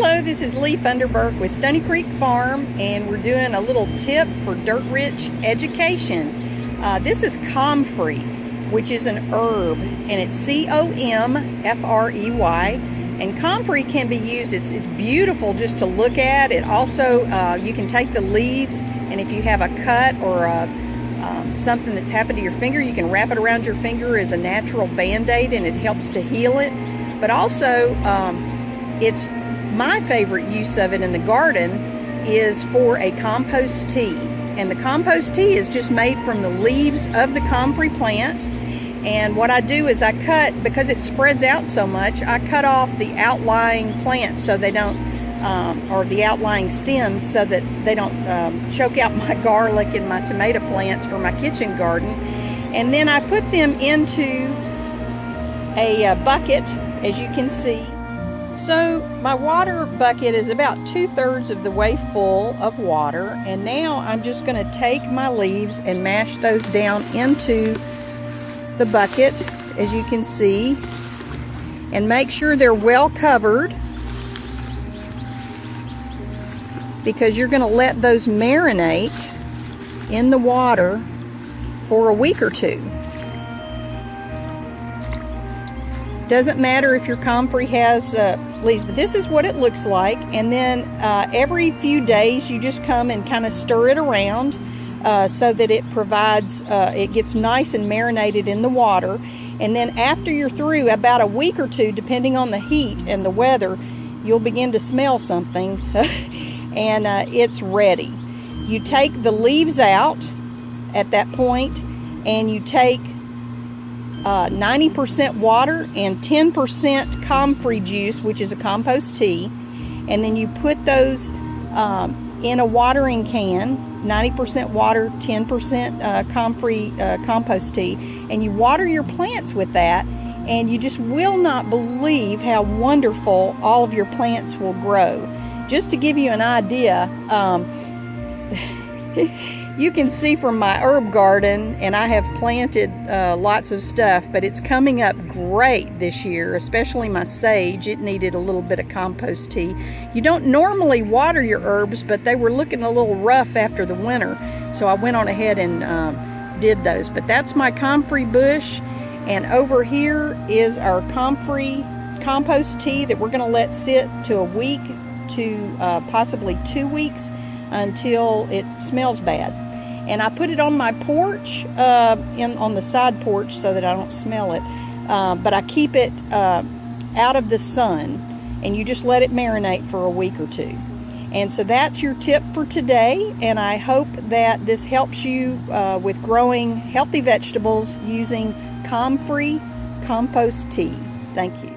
Hello, this is Lee Funderburk with Stony Creek Farm, and we're doing a little tip for dirt-rich education. This is comfrey, which is an herb, and it's C-O-M-F-R-E-Y. And comfrey can be used, it's beautiful just to look at. It also, you can take the leaves, and if you have a cut or something that's happened to your finger, you can wrap it around your finger as a natural band-aid, and it helps to heal it. But also, it's my favorite use of it in the garden is for a compost tea. And the compost tea is just made from the leaves of the comfrey plant. And what I do is I cut, because it spreads out so much, I cut off the outlying plants so they don't, or the outlying stems so that they don't choke out my garlic and my tomato plants for my kitchen garden. And then I put them into a bucket, as you can see. So my water bucket is about 2/3 of the way full of water, and now I'm just going to take my leaves and mash those down into the bucket, as you can see, and make sure they're well covered, because you're going to let those marinate in the water for a week or two. Doesn't matter if your comfrey has leaves, but this is what it looks like. And then every few days you just come and kind of stir it around so that it provides, it gets nice and marinated in the water. And then after you're through, about a week or two, depending on the heat and the weather, you'll begin to smell something and it's ready. You take the leaves out at that point, and you take 90% water and 10% comfrey juice, which is a compost tea, and then you put those in a watering can, 90% water, 10% comfrey compost tea, and you water your plants with that, and you just will not believe how wonderful all of your plants will grow. Just to give you an idea, you can see from my herb garden, and I have planted lots of stuff, but it's coming up great this year, especially my sage. It needed a little bit of compost tea. You don't normally water your herbs, but they were looking a little rough after the winter, so I went on ahead and did those. But that's my comfrey bush, and over here is our comfrey compost tea that we're going to let sit to a week to possibly 2 weeks until it smells bad. And I put it on my porch, on the side porch, so that I don't smell it. But I keep it out of the sun, and you just let it marinate for a week or two. And so that's your tip for today, and I hope that this helps you with growing healthy vegetables using comfrey compost tea. Thank you.